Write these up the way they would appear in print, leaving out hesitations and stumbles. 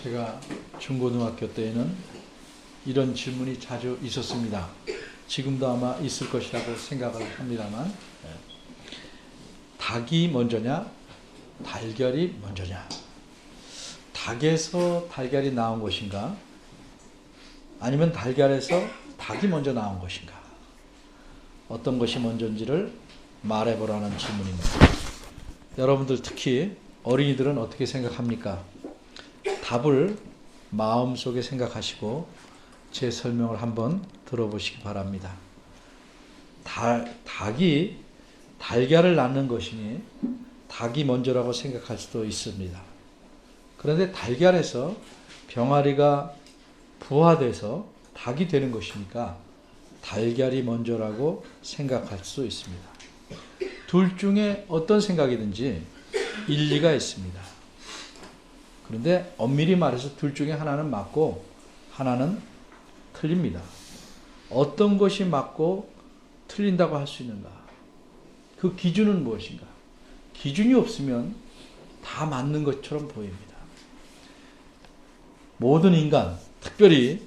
제가 중고등학교 때에는 이런 질문이 자주 있었습니다. 지금도 아마 있을 것이라고 생각을 합니다만, 닭이 먼저냐 달걀이 먼저냐, 닭에서 달걀이 나온 것인가 아니면 달걀에서 닭이 먼저 나온 것인가, 어떤 것이 먼저인지를 말해보라는 질문입니다. 여러분들 특히 어린이들은 어떻게 생각합니까? 답을 마음속에 생각하시고 제 설명을 한번 들어보시기 바랍니다. 닭이 달걀을 낳는 것이니 닭이 먼저라고 생각할 수도 있습니다. 그런데 달걀에서 병아리가 부화돼서 닭이 되는 것이니까 달걀이 먼저라고 생각할 수 있습니다. 둘 중에 어떤 생각이든지 일리가 있습니다. 그런데 엄밀히 말해서 둘 중에 하나는 맞고 하나는 틀립니다. 어떤 것이 맞고 틀린다고 할 수 있는가? 그 기준은 무엇인가? 기준이 없으면 다 맞는 것처럼 보입니다. 모든 인간, 특별히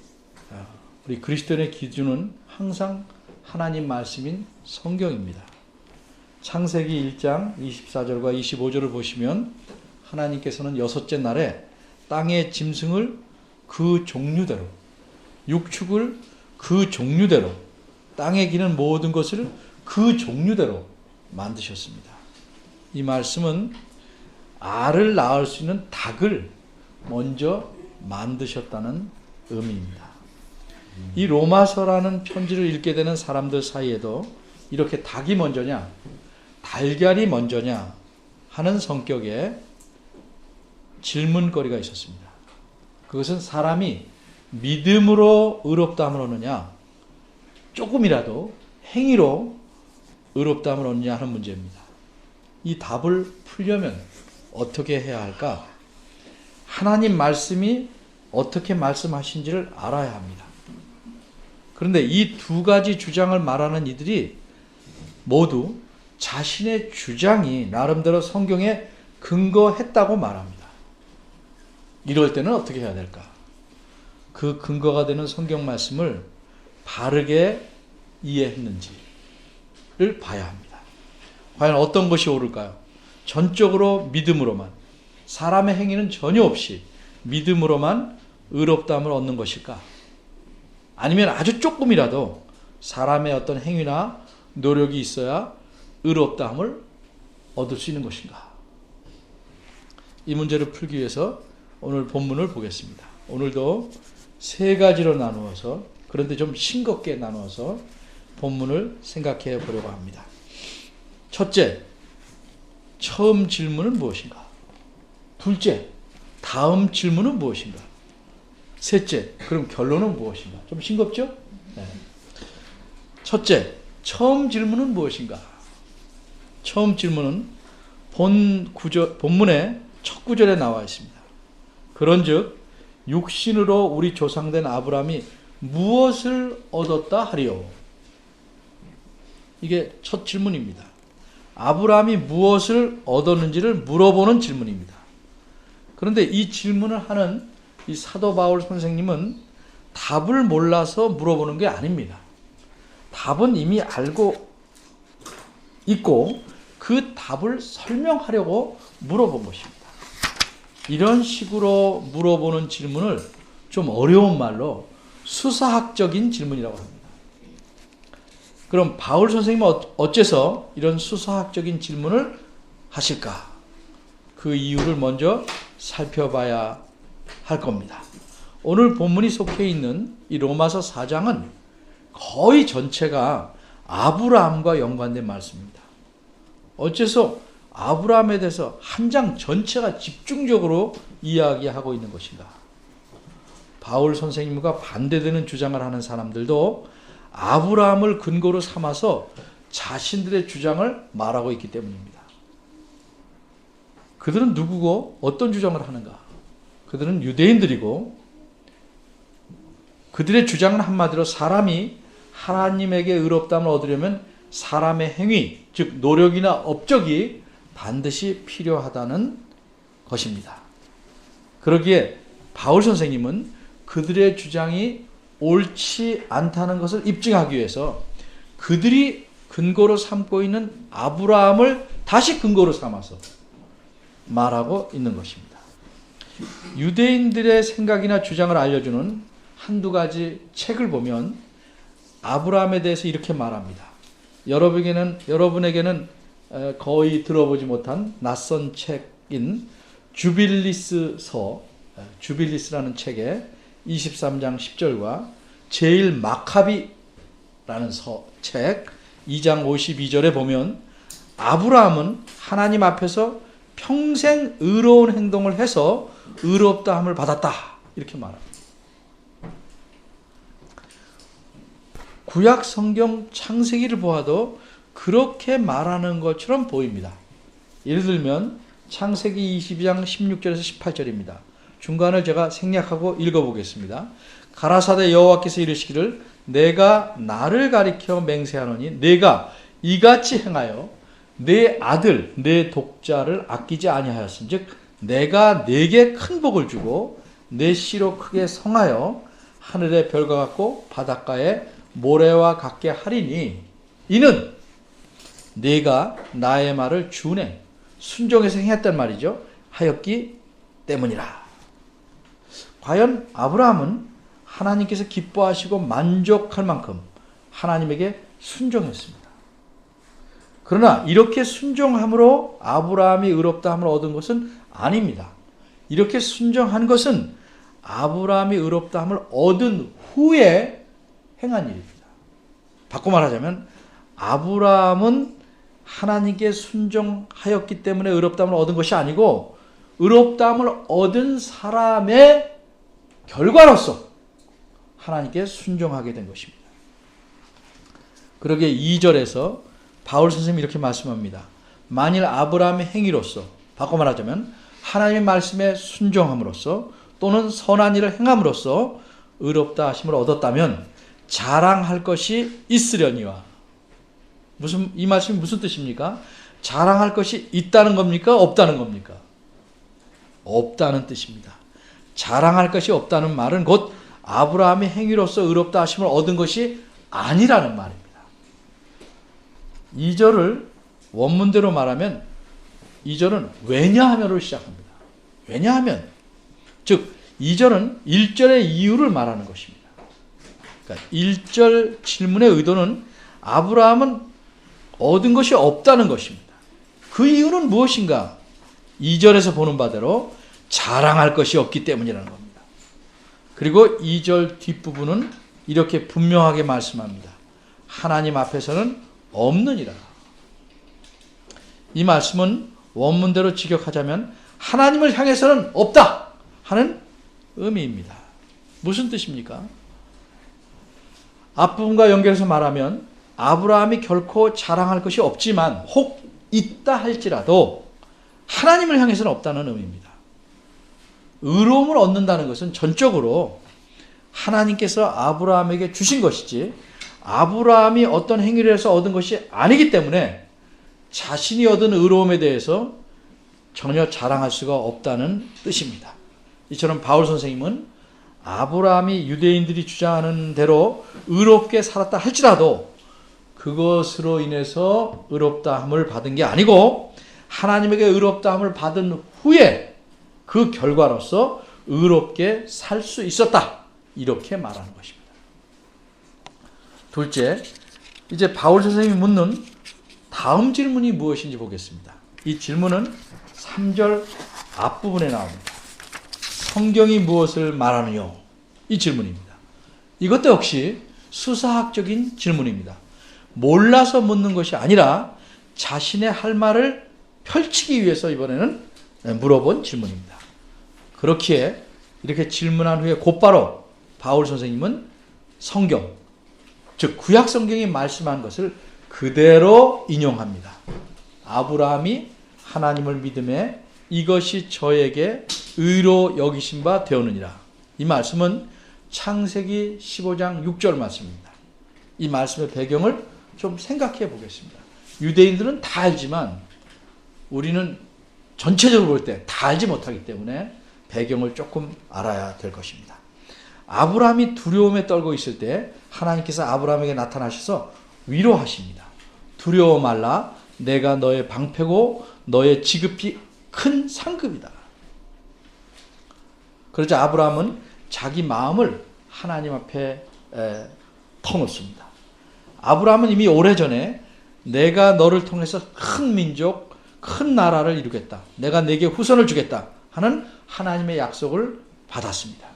우리 그리스도인의 기준은 항상 하나님 말씀인 성경입니다. 창세기 1장 24절과 25절을 보시면 하나님께서는 여섯째 날에 땅의 짐승을 그 종류대로, 육축을 그 종류대로, 땅에 기는 모든 것을 그 종류대로 만드셨습니다. 이 말씀은 알을 낳을 수 있는 닭을 먼저 만드셨다는 의미입니다. 이 로마서라는 편지를 읽게 되는 사람들 사이에도 이렇게 닭이 먼저냐 달걀이 먼저냐 하는 성격의 질문거리가 있었습니다. 그것은 사람이 믿음으로 의롭다함을 얻느냐 조금이라도 행위로 의롭다함을 얻느냐 하는 문제입니다. 이 답을 풀려면 어떻게 해야 할까? 하나님 말씀이 어떻게 말씀하신지를 알아야 합니다. 그런데 이 두 가지 주장을 말하는 이들이 모두 자신의 주장이 나름대로 성경에 근거했다고 말합니다. 이럴 때는 어떻게 해야 될까? 그 근거가 되는 성경 말씀을 바르게 이해했는지를 봐야 합니다. 과연 어떤 것이 옳을까요? 전적으로 믿음으로만, 사람의 행위는 전혀 없이 믿음으로만 의롭다함을 얻는 것일까? 아니면 아주 조금이라도 사람의 어떤 행위나 노력이 있어야 의롭다함을 얻을 수 있는 것인가? 이 문제를 풀기 위해서 오늘 본문을 보겠습니다. 오늘도 세 가지로 나누어서, 그런데 좀 싱겁게 나누어서 본문을 생각해 보려고 합니다. 첫째, 처음 질문은 무엇인가? 둘째, 다음 질문은 무엇인가? 셋째, 그럼 결론은 무엇인가? 좀 싱겁죠? 네. 첫째, 처음 질문은 무엇인가? 처음 질문은 본문의 첫 구절에 나와 있습니다. 그런즉 육신으로 우리 조상된 아브라함이 무엇을 얻었다 하리요? 이게 첫 질문입니다. 아브라함이 무엇을 얻었는지를 물어보는 질문입니다. 그런데 이 질문을 하는 이 사도 바울 선생님은 답을 몰라서 물어보는 게 아닙니다. 답은 이미 알고 있고 그 답을 설명하려고 물어본 것입니다. 이런 식으로 물어보는 질문을 좀 어려운 말로 수사학적인 질문이라고 합니다. 그럼 바울 선생님은 어째서 이런 수사학적인 질문을 하실까? 그 이유를 먼저 살펴봐야 할 겁니다. 오늘 본문이 속해 있는 이 로마서 4장은 거의 전체가 아브라함과 연관된 말씀입니다. 어째서 아브라함에 대해서 한 장 전체가 집중적으로 이야기하고 있는 것인가? 바울 선생님과 반대되는 주장을 하는 사람들도 아브라함을 근거로 삼아서 자신들의 주장을 말하고 있기 때문입니다. 그들은 누구고 어떤 주장을 하는가? 그들은 유대인들이고 그들의 주장은 한마디로 사람이 하나님에게 의롭다함을 얻으려면 사람의 행위, 즉 노력이나 업적이 반드시 필요하다는 것입니다. 그러기에 바울 선생님은 그들의 주장이 옳지 않다는 것을 입증하기 위해서 그들이 근거로 삼고 있는 아브라함을 다시 근거로 삼아서 말하고 있는 것입니다. 유대인들의 생각이나 주장을 알려주는 한두 가지 책을 보면 아브라함에 대해서 이렇게 말합니다. 여러분에게는 거의 들어보지 못한 낯선 책인 주빌리스서, 주빌리스라는 책의 23장 10절과 제일 마카비라는 책 2장 52절에 보면 아브라함은 하나님 앞에서 평생 의로운 행동을 해서 의롭다함을 받았다 이렇게 말합니다. 구약 성경 창세기를 보아도 그렇게 말하는 것처럼 보입니다. 예를 들면 창세기 22장 16절에서 18절입니다. 중간을 제가 생략하고 읽어보겠습니다. 가라사대 여호와께서 이르시기를 내가 나를 가리켜 맹세하노니 내가 이같이 행하여 내 아들 내 독자를 아끼지 아니하였은즉 내가 네게 큰 복을 주고 내 씨로 크게 성하여 하늘의 별과 같고 바닷가의 모래와 같게 하리니 이는 네가 나의 말을 준행 순종해서 행했단 말이죠. 하였기 때문이라. 과연 아브라함은 하나님께서 기뻐하시고 만족할 만큼 하나님에게 순종했습니다. 그러나 이렇게 순종함으로 아브라함이 의롭다함을 얻은 것은 아닙니다. 이렇게 순종한 것은 아브라함이 의롭다함을 얻은 후에 행한 일입니다. 바꿔 말하자면 아브라함은 하나님께 순종하였기 때문에 의롭다함을 얻은 것이 아니고 의롭다함을 얻은 사람의 결과로서 하나님께 순종하게 된 것입니다. 그러게 2절에서 바울 선생님이 이렇게 말씀합니다. 만일 아브라함의 행위로서 바꿔 말하자면 하나님의 말씀에 순종함으로써 또는 선한 일을 행함으로써 의롭다 하심을 얻었다면 자랑할 것이 있으려니와 이 말씀이 무슨 뜻입니까? 자랑할 것이 있다는 겁니까? 없다는 겁니까? 없다는 뜻입니다. 자랑할 것이 없다는 말은 곧 아브라함의 행위로서 의롭다 하심을 얻은 것이 아니라는 말입니다. 2절을 원문대로 말하면 2절은 왜냐하면으로 시작합니다. 왜냐하면 즉 2절은 1절의 이유를 말하는 것입니다. 그러니까 1절 질문의 의도는 아브라함은 얻은 것이 없다는 것입니다. 그 이유는 무엇인가? 2절에서 보는 바대로 자랑할 것이 없기 때문이라는 겁니다. 그리고 2절 뒷부분은 이렇게 분명하게 말씀합니다. 하나님 앞에서는 없느니라. 이 말씀은 원문대로 직역하자면 하나님을 향해서는 없다 하는 의미입니다. 무슨 뜻입니까? 앞부분과 연결해서 말하면 아브라함이 결코 자랑할 것이 없지만 혹 있다 할지라도 하나님을 향해서는 없다는 의미입니다. 의로움을 얻는다는 것은 전적으로 하나님께서 아브라함에게 주신 것이지 아브라함이 어떤 행위를 해서 얻은 것이 아니기 때문에 자신이 얻은 의로움에 대해서 전혀 자랑할 수가 없다는 뜻입니다. 이처럼 바울 선생님은 아브라함이 유대인들이 주장하는 대로 의롭게 살았다 할지라도 그것으로 인해서 의롭다함을 받은 게 아니고 하나님에게 의롭다함을 받은 후에 그 결과로서 의롭게 살 수 있었다 이렇게 말하는 것입니다. 둘째, 이제 바울 선생님이 묻는 다음 질문이 무엇인지 보겠습니다. 이 질문은 3절 앞부분에 나옵니다. 성경이 무엇을 말하느냐? 이 질문입니다. 이것도 역시 수사학적인 질문입니다. 몰라서 묻는 것이 아니라 자신의 할 말을 펼치기 위해서 이번에는 물어본 질문입니다. 그렇기에 이렇게 질문한 후에 곧바로 바울 선생님은 성경, 즉 구약 성경이 말씀한 것을 그대로 인용합니다. 아브라함이 하나님을 믿음에 이것이 저에게 의로 여기신 바 되었느니라. 이 말씀은 창세기 15장 6절 말씀입니다. 이 말씀의 배경을 좀 생각해 보겠습니다. 유대인들은 다 알지만 우리는 전체적으로 볼 때 다 알지 못하기 때문에 배경을 조금 알아야 될 것입니다. 아브라함이 두려움에 떨고 있을 때 하나님께서 아브라함에게 나타나셔서 위로하십니다. 두려워 말라. 내가 너의 방패고 너의 지극히 큰 상급이다. 그러자 아브라함은 자기 마음을 하나님 앞에 터놓습니다. 아브라함은 이미 오래전에 내가 너를 통해서 큰 민족, 큰 나라를 이루겠다. 내가 네게 후손을 주겠다 하는 하나님의 약속을 받았습니다.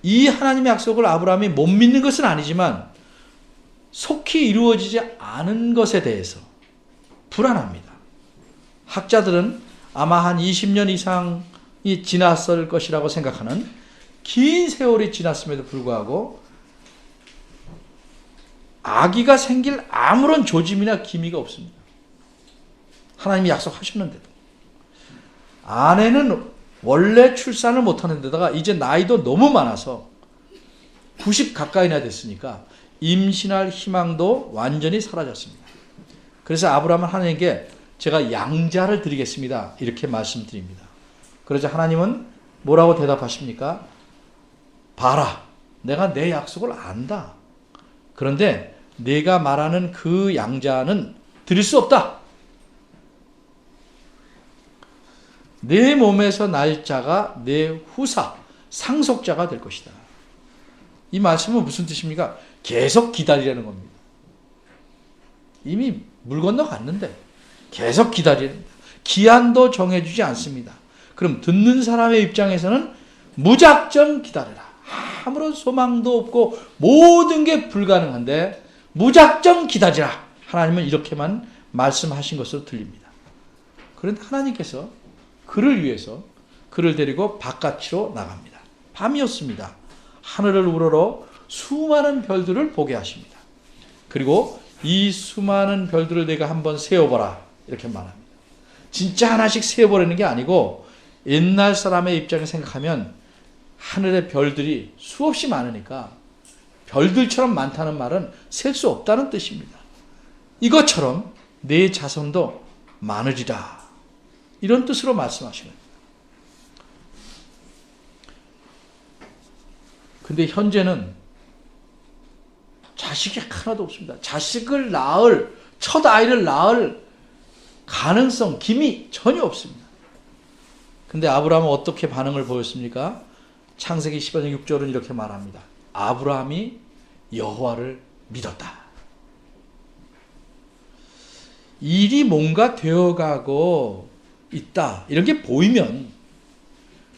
이 하나님의 약속을 아브라함이 못 믿는 것은 아니지만 속히 이루어지지 않은 것에 대해서 불안합니다. 학자들은 아마 한 20년 이상이 지났을 것이라고 생각하는 긴 세월이 지났음에도 불구하고 아기가 생길 아무런 조짐이나 기미가 없습니다. 하나님이 약속하셨는데도. 아내는 원래 출산을 못하는 데다가 이제 나이도 너무 많아서 90 가까이나 됐으니까 임신할 희망도 완전히 사라졌습니다. 그래서 아브라함은 하나님께 제가 양자를 드리겠습니다. 이렇게 말씀드립니다. 그러자 하나님은 뭐라고 대답하십니까? 봐라. 내가 내 약속을 안다. 그런데 내가 말하는 그 양자는 드릴 수 없다. 내 몸에서 날 자가 내 후사, 상속자가 될 것이다. 이 말씀은 무슨 뜻입니까? 계속 기다리라는 겁니다. 이미 물 건너갔는데 계속 기다리는 겁니다. 기한도 정해주지 않습니다. 그럼 듣는 사람의 입장에서는 무작정 기다려라. 아무런 소망도 없고 모든 게 불가능한데 무작정 기다리라. 하나님은 이렇게만 말씀하신 것으로 들립니다. 그런데 하나님께서 그를 위해서 그를 데리고 바깥으로 나갑니다. 밤이었습니다. 하늘을 우러러 수많은 별들을 보게 하십니다. 그리고 이 수많은 별들을 내가 한번 세어보라 이렇게 말합니다. 진짜 하나씩 세어보라는 게 아니고 옛날 사람의 입장에 생각하면 하늘의 별들이 수없이 많으니까 별들처럼 많다는 말은 셀 수 없다는 뜻입니다. 이것처럼 내 자손도 많으리라 이런 뜻으로 말씀하시는 거예요. 근데 현재는 자식이 하나도 없습니다. 자식을 낳을, 첫 아이를 낳을 가능성, 기미 전혀 없습니다. 근데 아브라함은 어떻게 반응을 보였습니까? 창세기 15장 6절은 이렇게 말합니다. 아브라함이 여호와를 믿었다. 일이 뭔가 되어가고 있다. 이런 게 보이면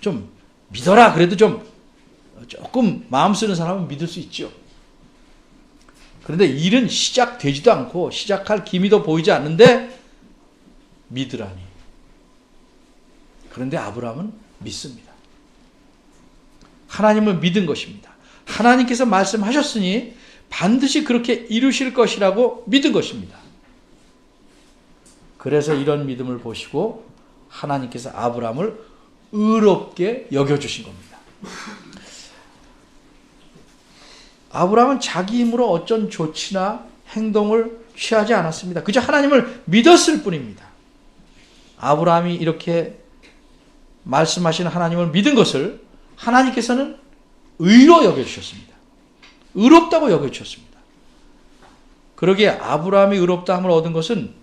좀 믿어라. 그래도 조금 마음 쓰는 사람은 믿을 수 있죠. 그런데 일은 시작되지도 않고 시작할 기미도 보이지 않는데 믿으라니. 그런데 아브라함은 믿습니다. 하나님을 믿은 것입니다. 하나님께서 말씀하셨으니 반드시 그렇게 이루실 것이라고 믿은 것입니다. 그래서 이런 믿음을 보시고 하나님께서 아브라함을 의롭게 여겨주신 겁니다. 아브라함은 자기 힘으로 어쩐 조치나 행동을 취하지 않았습니다. 그저 하나님을 믿었을 뿐입니다. 아브라함이 이렇게 말씀하시는 하나님을 믿은 것을 하나님께서는 의로 여겨주셨습니다. 의롭다고 여겨주셨습니다. 그러기에 아브라함이 의롭다함을 얻은 것은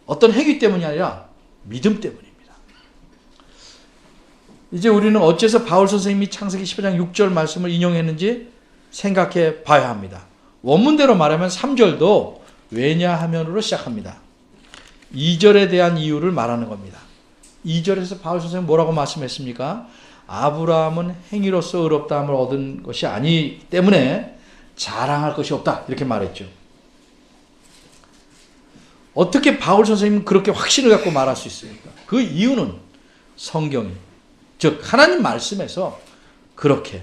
어떤 행위 때문이 아니라 믿음 때문입니다. 이제 우리는 어째서 바울 선생님이 창세기 15장 6절 말씀을 인용했는지 생각해 봐야 합니다. 원문대로 말하면 3절도 왜냐하면으로 시작합니다. 2절에 대한 이유를 말하는 겁니다. 2절에서 바울 선생님은 뭐라고 말씀했습니까? 아브라함은 행위로서 의롭다함을 얻은 것이 아니기 때문에 자랑할 것이 없다. 이렇게 말했죠. 어떻게 바울 선생님은 그렇게 확신을 갖고 말할 수 있습니까? 그 이유는 성경이, 즉 하나님 말씀에서 그렇게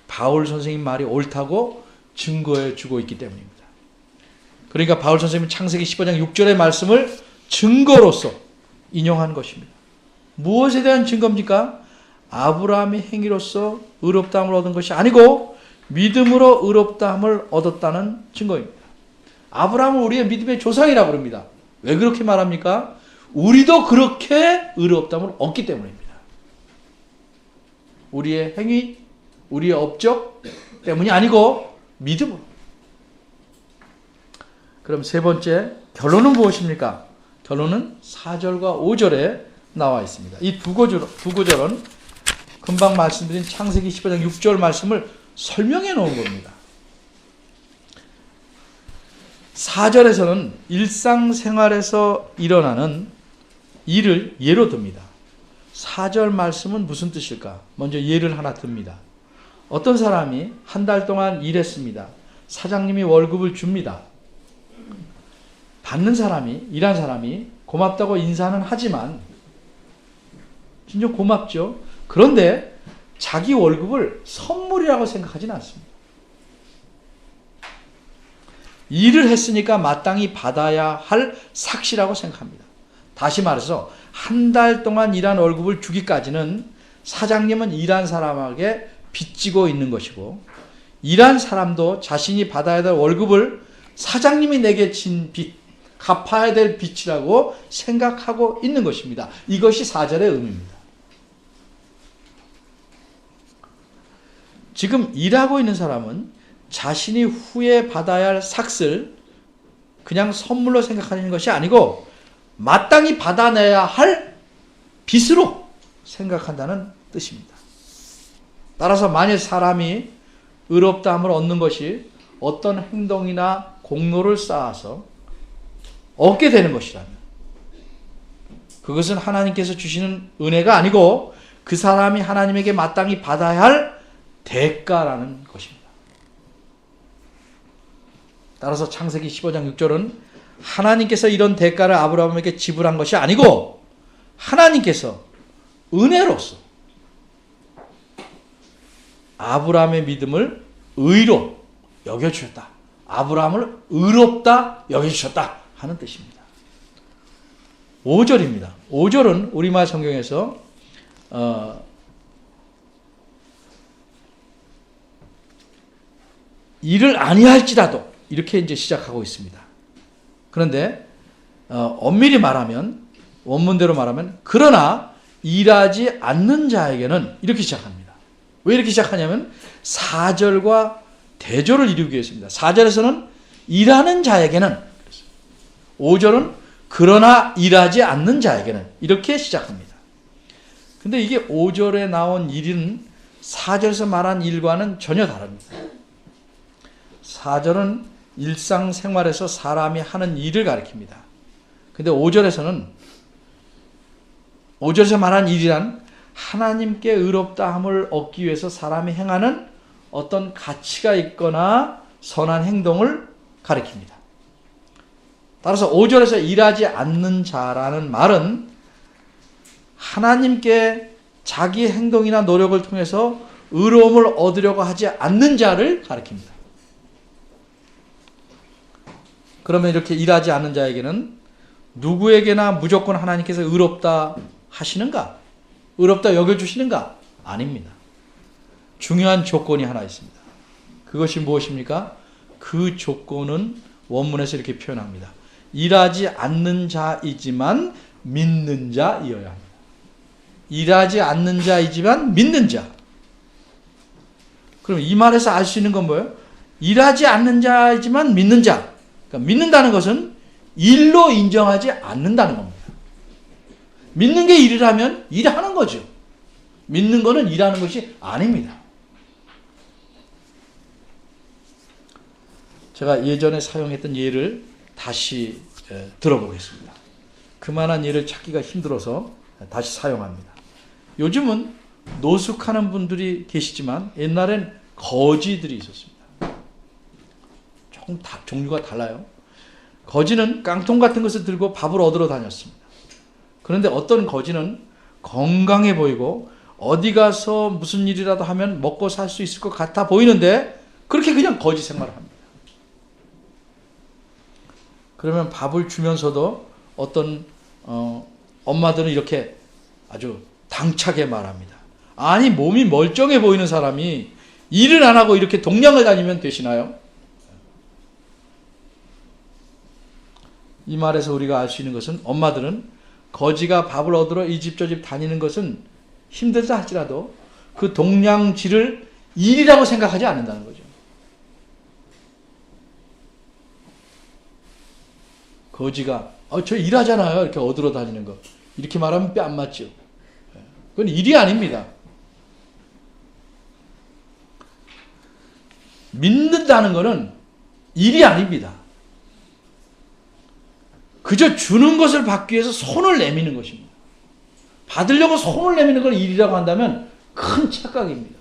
바울 선생님 말이 옳다고 증거해 주고 있기 때문입니다. 그러니까 바울 선생님은 창세기 15장 6절의 말씀을 증거로서 인용한 것입니다. 무엇에 대한 증거입니까? 아브라함이 행위로서 의롭다함을 얻은 것이 아니고 믿음으로 의롭다함을 얻었다는 증거입니다. 아브라함은 우리의 믿음의 조상이라고 부릅니다. 왜 그렇게 말합니까? 우리도 그렇게 의롭다함을 얻기 때문입니다. 우리의 행위, 우리의 업적 때문이 아니고 믿음으로. 그럼 세 번째 결론은 무엇입니까? 결론은 4절과 5절에 나와 있습니다. 이 두 구절은 금방 말씀드린 창세기 15장 6절 말씀을 설명해 놓은 겁니다. 4절에서는 일상생활에서 일어나는 일을 예로 듭니다. 4절 말씀은 무슨 뜻일까? 먼저 예를 하나 듭니다. 어떤 사람이 한 달 동안 일했습니다. 사장님이 월급을 줍니다. 받는 사람이, 일한 사람이 고맙다고 인사는 하지만 진짜 고맙죠. 그런데 자기 월급을 선물이라고 생각하지는 않습니다. 일을 했으니까 마땅히 받아야 할 삭시라고 생각합니다. 다시 말해서 한 달 동안 일한 월급을 주기까지는 사장님은 일한 사람에게 빚지고 있는 것이고, 일한 사람도 자신이 받아야 될 월급을 사장님이 내게 진 빚, 갚아야 될 빚이라고 생각하고 있는 것입니다. 이것이 4절의 의미입니다. 지금 일하고 있는 사람은 자신이 후에 받아야 할 삭을 그냥 선물로 생각하는 것이 아니고 마땅히 받아내야 할 빚으로 생각한다는 뜻입니다. 따라서 만일 사람이 의롭다함을 얻는 것이 어떤 행동이나 공로를 쌓아서 얻게 되는 것이라면 그것은 하나님께서 주시는 은혜가 아니고 그 사람이 하나님에게 마땅히 받아야 할 대가라는 것입니다. 따라서 창세기 15장 6절은 하나님께서 이런 대가를 아브라함에게 지불한 것이 아니고 하나님께서 은혜로서 아브라함의 믿음을 의로 여겨주셨다. 아브라함을 의롭다 여겨주셨다 하는 뜻입니다. 5절입니다. 5절은 우리말 성경에서 일을 아니할지라도 이렇게 이제 시작하고 있습니다. 그런데 엄밀히 말하면, 원문대로 말하면 그러나 일하지 않는 자에게는 이렇게 시작합니다. 왜 이렇게 시작하냐면 4절과 대조를 이루기 위해서입니다. 4절에서는 일하는 자에게는, 5절은 그러나 일하지 않는 자에게는 이렇게 시작합니다. 근데 이게 5절에 나온 일은 4절에서 말한 일과는 전혀 다릅니다. 4절은 일상생활에서 사람이 하는 일을 가리킵니다. 근데 5절에서는 5절에서 말한 일이란 하나님께 의롭다함을 얻기 위해서 사람이 행하는 어떤 가치가 있거나 선한 행동을 가리킵니다. 따라서 5절에서 일하지 않는 자라는 말은 하나님께 자기 행동이나 노력을 통해서 의로움을 얻으려고 하지 않는 자를 가리킵니다. 그러면 이렇게 일하지 않는 자에게는 누구에게나 무조건 하나님께서 의롭다 하시는가? 의롭다 여겨주시는가? 아닙니다. 중요한 조건이 하나 있습니다. 그것이 무엇입니까? 그 조건은 원문에서 이렇게 표현합니다. 일하지 않는 자이지만 믿는 자이어야 합니다. 일하지 않는 자이지만 믿는 자. 그럼 이 말에서 알 수 있는 건 뭐예요? 일하지 않는 자이지만 믿는 자. 그러니까 믿는다는 것은 일로 인정하지 않는다는 겁니다. 믿는 게 일이라면 일하는 거죠. 믿는 거는 일하는 것이 아닙니다. 제가 예전에 사용했던 예를 다시 들어보겠습니다. 그만한 예를 찾기가 힘들어서 다시 사용합니다. 요즘은 노숙하는 분들이 계시지만 옛날엔 거지들이 있었습니다. 조금 종류가 달라요. 거지는 깡통 같은 것을 들고 밥을 얻으러 다녔습니다. 그런데 어떤 거지는 건강해 보이고 어디 가서 무슨 일이라도 하면 먹고 살 수 있을 것 같아 보이는데 그렇게 그냥 거지 생활을 합니다. 그러면 밥을 주면서도 어떤 엄마들은 이렇게 아주 당차게 말합니다. 아니, 몸이 멀쩡해 보이는 사람이 일을 안 하고 이렇게 동냥을 다니면 되시나요? 이 말에서 우리가 알 수 있는 것은 엄마들은 거지가 밥을 얻으러 이 집 저 집 다니는 것은 힘들다 할지라도 그 동량질을 일이라고 생각하지 않는다는 거죠. 거지가 저 일하잖아요. 이렇게 얻으러 다니는 거. 이렇게 말하면 뼈 안 맞죠. 그건 일이 아닙니다. 믿는다는 것은 일이 아닙니다. 그저 주는 것을 받기 위해서 손을 내미는 것입니다. 받으려고 손을 내미는 걸 일이라고 한다면 큰 착각입니다.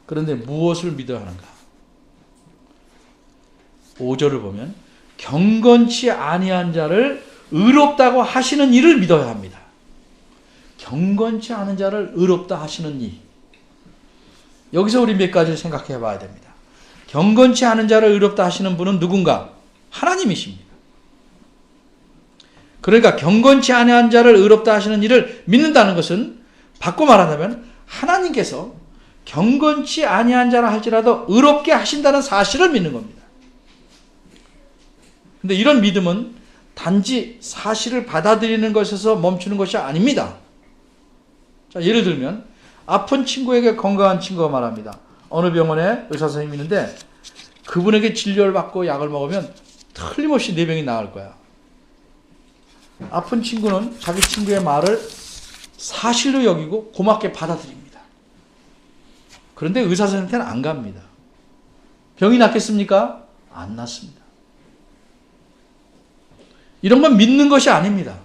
그런데 무엇을 믿어야 하는가? 5절을 보면 경건치 아니한 자를 의롭다고 하시는 이를 믿어야 합니다. 경건치 않은 자를 의롭다 하시는 이. 여기서 우리 몇 가지를 생각해 봐야 됩니다. 경건치 않은 자를 의롭다 하시는 분은 누군가? 하나님이십니다. 그러니까 경건치 아니한 자를 의롭다 하시는 이를 믿는다는 것은 바꿔 말하자면 하나님께서 경건치 아니한 자라 할지라도 의롭게 하신다는 사실을 믿는 겁니다. 근데 이런 믿음은 단지 사실을 받아들이는 것에서 멈추는 것이 아닙니다. 자, 예를 들면 아픈 친구에게 건강한 친구가 말합니다. 어느 병원에 의사 선생님이 있는데 그분에게 진료를 받고 약을 먹으면 틀림없이 4병이 나을 거야. 아픈 친구는 자기 친구의 말을 사실로 여기고 고맙게 받아들입니다. 그런데 의사 선생님한테는 안 갑니다. 병이 낫겠습니까? 안 낫습니다. 이런 건 믿는 것이 아닙니다.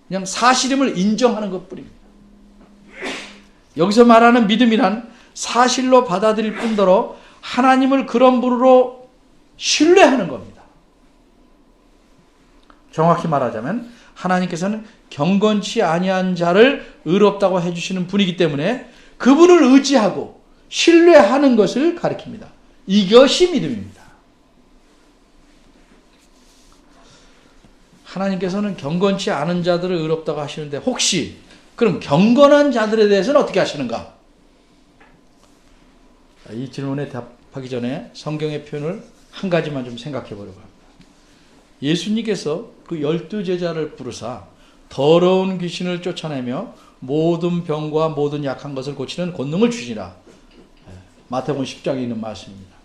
그냥 사실임을 인정하는 것뿐입니다. 여기서 말하는 믿음이란 사실로 받아들일 뿐더러 하나님을 그런 분으로 신뢰하는 겁니다. 정확히 말하자면 하나님께서는 경건치 아니한 자를 의롭다고 해주시는 분이기 때문에 그분을 의지하고 신뢰하는 것을 가리킵니다. 이것이 믿음입니다. 하나님께서는 경건치 않은 자들을 의롭다고 하시는데 혹시 그럼 경건한 자들에 대해서는 어떻게 하시는가? 이 질문에 답하기 전에 성경의 표현을 한 가지만 좀 생각해 보려고 합니다. 예수님께서 그 12제자를 부르사 더러운 귀신을 쫓아내며 모든 병과 모든 약한 것을 고치는 권능을 주시라. 마태복음 10장에 있는 말씀입니다.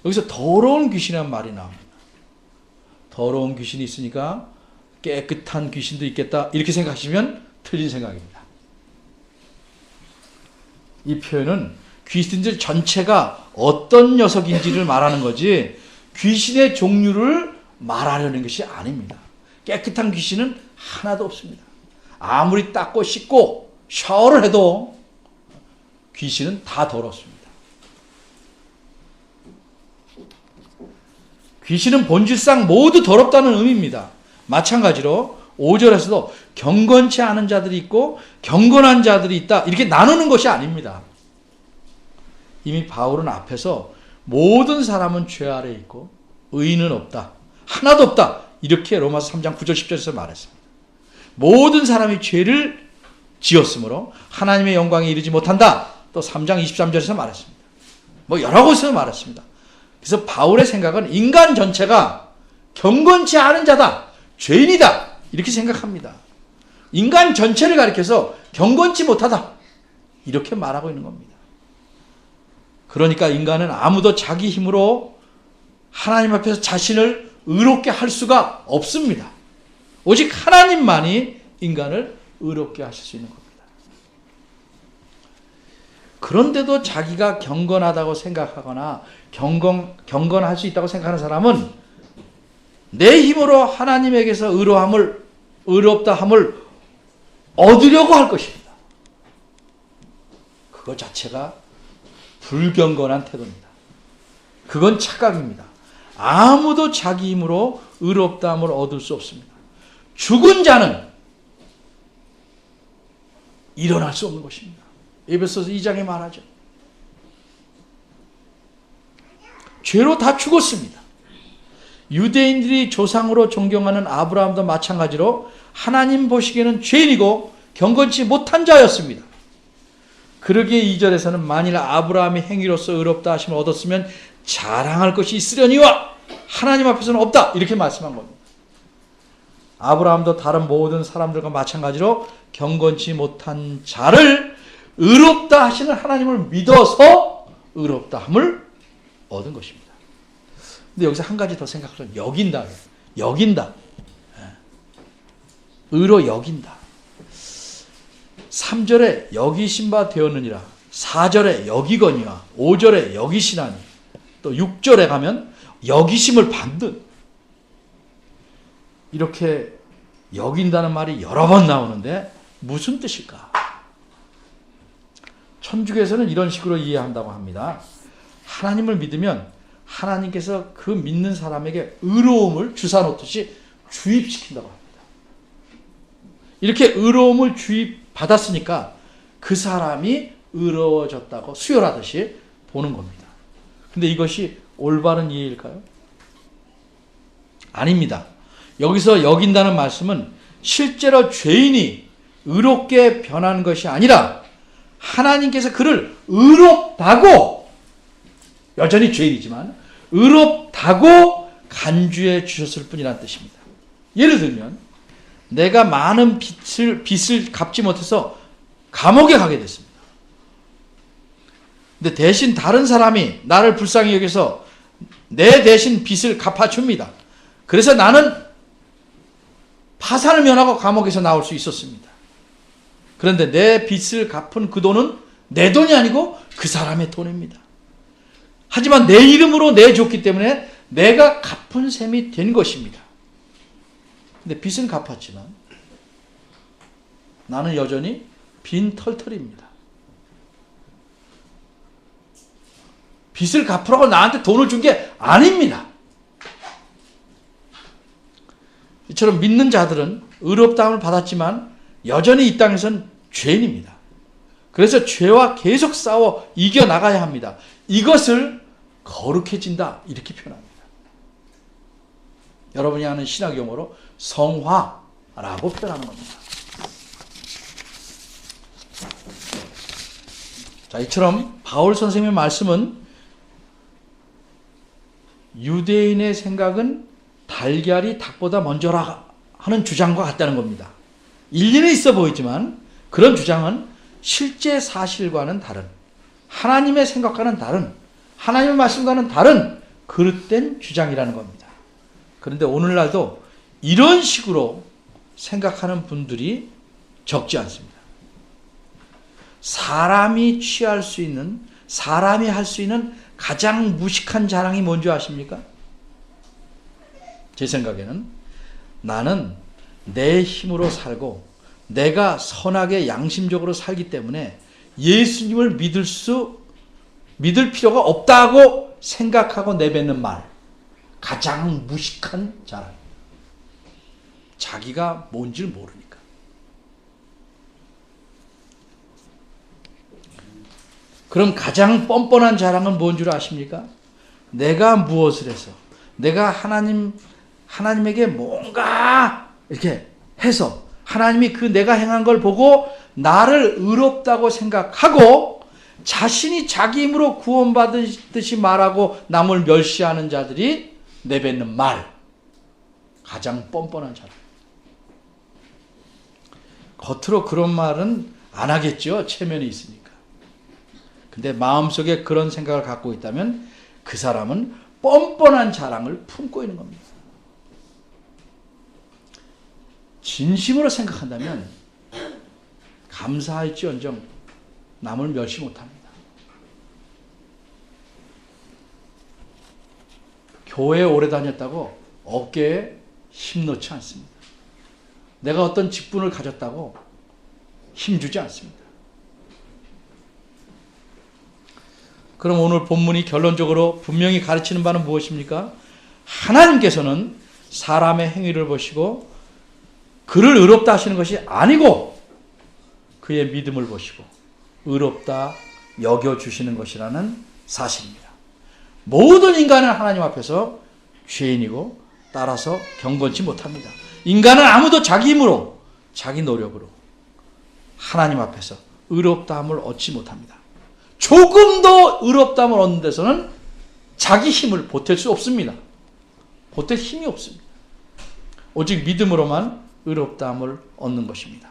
여기서 더러운 귀신이라는 말이 나옵니다. 더러운 귀신이 있으니까 깨끗한 귀신도 있겠다 이렇게 생각하시면 틀린 생각입니다. 이 표현은 귀신들 전체가 어떤 녀석인지를 말하는 거지 귀신의 종류를 말하려는 것이 아닙니다. 깨끗한 귀신은 하나도 없습니다. 아무리 닦고 씻고 샤워를 해도 귀신은 다 더럽습니다. 귀신은 본질상 모두 더럽다는 의미입니다. 마찬가지로 5절에서도 경건치 않은 자들이 있고 경건한 자들이 있다 이렇게 나누는 것이 아닙니다. 이미 바울은 앞에서 모든 사람은 죄 아래에 있고 의인은 없다. 하나도 없다. 이렇게 로마서 3장 9절 10절에서 말했습니다. 모든 사람이 죄를 지었으므로 하나님의 영광에 이르지 못한다. 또 3장 23절에서 말했습니다. 여러 곳에서 말했습니다. 그래서 바울의 생각은 인간 전체가 경건치 않은 자다. 죄인이다. 이렇게 생각합니다. 인간 전체를 가리켜서 경건치 못하다. 이렇게 말하고 있는 겁니다. 그러니까 인간은 아무도 자기 힘으로 하나님 앞에서 자신을 의롭게 할 수가 없습니다. 오직 하나님만이 인간을 의롭게 하실 수 있는 겁니다. 그런데도 자기가 경건하다고 생각하거나 경건할 수 있다고 생각하는 사람은 내 힘으로 하나님에게서 의롭다함을 얻으려고 할 것입니다. 그것 자체가 불경건한 태도입니다. 그건 착각입니다. 아무도 자기 힘으로 의롭다함을 얻을 수 없습니다. 죽은 자는 일어날 수 없는 것입니다. 에베소서 2장에 말하죠. 죄로 다 죽었습니다. 유대인들이 조상으로 존경하는 아브라함도 마찬가지로 하나님 보시기에는 죄인이고 경건치 못한 자였습니다. 그러기에 2절에서는 만일 아브라함이 행위로서 의롭다 하심을 얻었으면 자랑할 것이 있으려니와 하나님 앞에서는 없다 이렇게 말씀한 겁니다. 아브라함도 다른 모든 사람들과 마찬가지로 경건치 못한 자를 의롭다 하시는 하나님을 믿어서 의롭다함을 얻은 것입니다. 근데 여기서 한 가지 더 생각하면 여긴다. 여긴다. 의로 여긴다. 3절에 여기신 바 되었느니라. 4절에 여기거니와 5절에 여기시나니 또 6절에 가면 여기심을 받는, 이렇게 여긴다는 말이 여러 번 나오는데 무슨 뜻일까? 천주교에서는 이런 식으로 이해한다고 합니다. 하나님을 믿으면 하나님께서 그 믿는 사람에게 의로움을 주사 놓듯이 주입시킨다고 합니다. 이렇게 의로움을 주입받았으니까 그 사람이 의로워졌다고 수혈하듯이 보는 겁니다. 근데 이것이 올바른 이해일까요? 아닙니다. 여기서 여긴다는 말씀은 실제로 죄인이 의롭게 변한 것이 아니라 하나님께서 그를 의롭다고, 여전히 죄인이지만 의롭다고 간주해 주셨을 뿐이라는 뜻입니다. 예를 들면 내가 많은 빚을 갚지 못해서 감옥에 가게 됐습니다. 근데 대신 다른 사람이 나를 불쌍히 여겨서 내 대신 빚을 갚아줍니다. 그래서 나는 파산을 면하고 감옥에서 나올 수 있었습니다. 그런데 내 빚을 갚은 그 돈은 내 돈이 아니고 그 사람의 돈입니다. 하지만 내 이름으로 내줬기 때문에 내가 갚은 셈이 된 것입니다. 근데 빚은 갚았지만 나는 여전히 빈 털털입니다. 빚을 갚으라고 나한테 돈을 준 게 아닙니다. 이처럼 믿는 자들은 의롭다함을 받았지만 여전히 이 땅에선 죄인입니다. 그래서 죄와 계속 싸워 이겨나가야 합니다. 이것을 거룩해진다, 이렇게 표현합니다. 여러분이 아는 신학 용어로 성화라고 표현하는 겁니다. 자, 이처럼 바울 선생님의 말씀은 유대인의 생각은 달걀이 닭보다 먼저라 하는 주장과 같다는 겁니다. 일리는 있어 보이지만 그런 주장은 실제 사실과는 다른, 하나님의 생각과는 다른, 하나님의 말씀과는 다른 그릇된 주장이라는 겁니다. 그런데 오늘날도 이런 식으로 생각하는 분들이 적지 않습니다. 사람이 취할 수 있는, 사람이 할 수 있는 가장 무식한 자랑이 뭔지 아십니까? 제 생각에는 나는 내 힘으로 살고 내가 선하게 양심적으로 살기 때문에 예수님을 믿을 필요가 없다고 생각하고 내뱉는 말, 가장 무식한 자랑. 자기가 뭔지를 모르니까. 그럼 가장 뻔뻔한 자랑은 뭔 줄 아십니까? 내가 무엇을 해서, 내가 하나님에게 뭔가 이렇게 해서 하나님이 그 내가 행한 걸 보고 나를 의롭다고 생각하고 자신이 자기 힘으로 구원받듯이 말하고 남을 멸시하는 자들이 내뱉는 말, 가장 뻔뻔한 자랑. 겉으로 그런 말은 안 하겠죠, 체면이 있으니까. 근데 마음속에 그런 생각을 갖고 있다면 그 사람은 뻔뻔한 자랑을 품고 있는 겁니다. 진심으로 생각한다면 감사할지언정 남을 멸시 못합니다. 교회에 오래 다녔다고 어깨에 힘놓지 않습니다. 내가 어떤 직분을 가졌다고 힘주지 않습니다. 그럼 오늘 본문이 결론적으로 분명히 가르치는 바는 무엇입니까? 하나님께서는 사람의 행위를 보시고 그를 의롭다 하시는 것이 아니고 그의 믿음을 보시고 의롭다 여겨주시는 것이라는 사실입니다. 모든 인간은 하나님 앞에서 죄인이고 따라서 경건치 못합니다. 인간은 아무도 자기 힘으로 자기 노력으로 하나님 앞에서 의롭다함을 얻지 못합니다. 조금 더 의롭다함을 얻는 데서는 자기 힘을 보탤 수 없습니다. 보탤 힘이 없습니다. 오직 믿음으로만 의롭다함을 얻는 것입니다.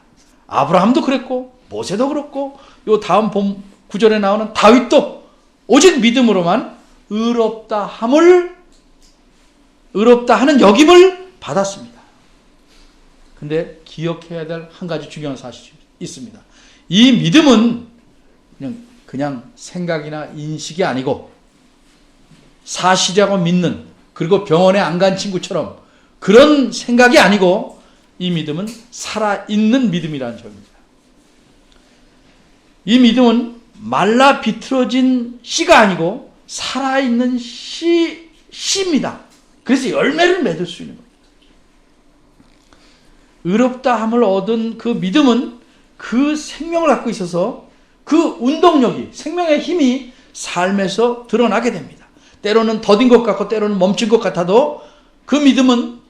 아브라함도 그랬고 모세도 그렇고 요 다음 본 구절에 나오는 다윗도 오직 믿음으로만 의롭다 하는 역임을 받았습니다. 근데 기억해야 될 한 가지 중요한 사실이 있습니다. 이 믿음은 그냥 생각이나 인식이 아니고 사실이라고 믿는, 그리고 병원에 안 간 친구처럼 그런 생각이 아니고 이 믿음은 살아있는 믿음이라는 점입니다. 이 믿음은 말라 비틀어진 씨가 아니고 살아있는 씨입니다. 그래서 열매를 맺을 수 있는 겁니다. 의롭다함을 얻은 그 믿음은 그 생명을 갖고 있어서 그 운동력이, 생명의 힘이 삶에서 드러나게 됩니다. 때로는 더딘 것 같고 때로는 멈춘 것 같아도 그 믿음은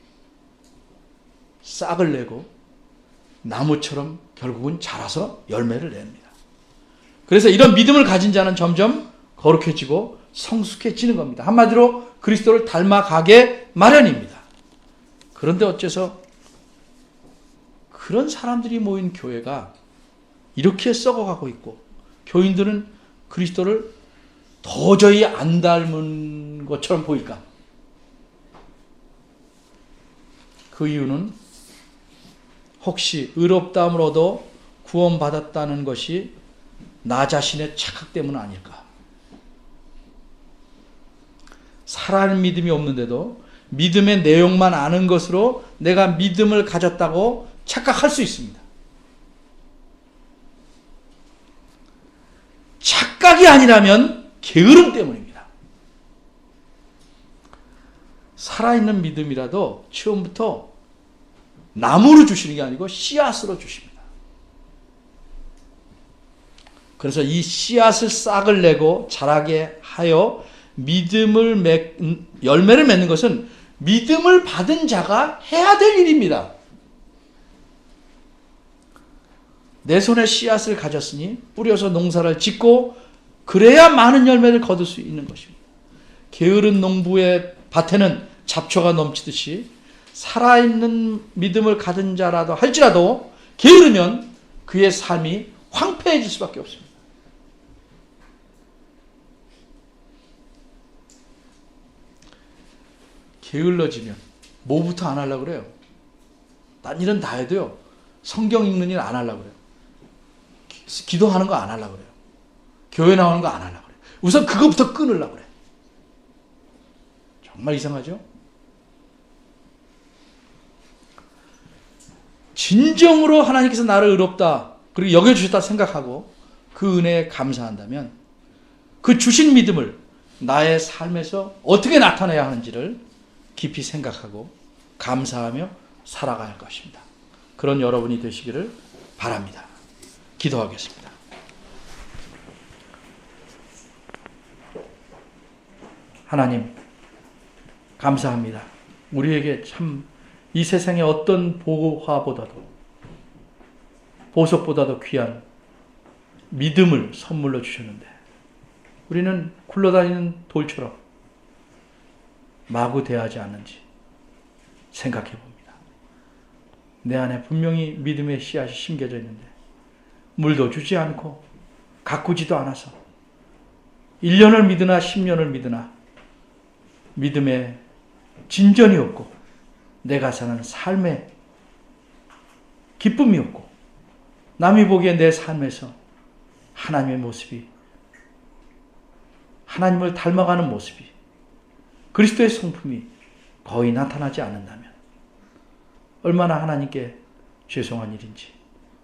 싹을 내고 나무처럼 결국은 자라서 열매를 냅니다. 그래서 이런 믿음을 가진 자는 점점 거룩해지고 성숙해지는 겁니다. 한마디로 그리스도를 닮아가게 마련입니다. 그런데 어째서 그런 사람들이 모인 교회가 이렇게 썩어가고 있고 교인들은 그리스도를 도저히 안 닮은 것처럼 보일까? 그 이유는 혹시 의롭다함을 얻어 구원받았다는 것이 나 자신의 착각 때문 아닐까? 살아있는 믿음이 없는데도 믿음의 내용만 아는 것으로 내가 믿음을 가졌다고 착각할 수 있습니다. 착각이 아니라면 게으름 때문입니다. 살아있는 믿음이라도 처음부터 나무로 주시는 게 아니고 씨앗으로 주십니다. 그래서 이 씨앗을 싹을 내고 자라게 하여 열매를 맺는 것은 믿음을 받은 자가 해야 될 일입니다. 내 손에 씨앗을 가졌으니 뿌려서 농사를 짓고 그래야 많은 열매를 거둘 수 있는 것입니다. 게으른 농부의 밭에는 잡초가 넘치듯이 살아있는 믿음을 가진 자라도 할지라도 게으르면 그의 삶이 황폐해질 수밖에 없습니다. 게을러지면 뭐부터 안 하려고 그래요? 딴 일은 다 해도요, 성경 읽는 일 안 하려고 그래요. 기도하는 거 안 하려고 그래요. 교회 나오는 거 안 하려고 그래요. 우선 그거부터 끊으려고 그래요. 정말 이상하죠? 진정으로 하나님께서 나를 의롭다 그리고 여겨주셨다 생각하고 그 은혜에 감사한다면 그 주신 믿음을 나의 삶에서 어떻게 나타내야 하는지를 깊이 생각하고 감사하며 살아가야 할 것입니다. 그런 여러분이 되시기를 바랍니다. 기도하겠습니다. 하나님, 감사합니다. 우리에게 참 이 세상의 어떤 보화보다도 보석보다도 귀한 믿음을 선물로 주셨는데 우리는 굴러다니는 돌처럼 마구 대하지 않는지 생각해 봅니다. 내 안에 분명히 믿음의 씨앗이 심겨져 있는데 물도 주지 않고 가꾸지도 않아서 1년을 믿으나 10년을 믿으나 믿음에 진전이 없고 내가 사는 삶에 기쁨이 없고 남이 보기에 내 삶에서 하나님의 모습이, 하나님을 닮아가는 모습이, 그리스도의 성품이 거의 나타나지 않는다면 얼마나 하나님께 죄송한 일인지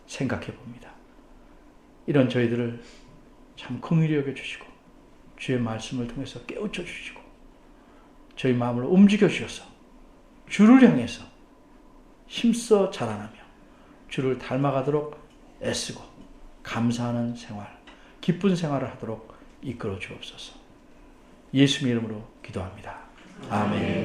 생각해 봅니다. 이런 저희들을 참 긍휼히 여겨주시고 주의 말씀을 통해서 깨우쳐 주시고 저희 마음을 움직여 주셔서 주를 향해서 힘써 자라나며 주를 닮아가도록 애쓰고 감사하는 생활, 기쁜 생활을 하도록 이끌어 주옵소서. 예수님의 이름으로 기도합니다. 아멘.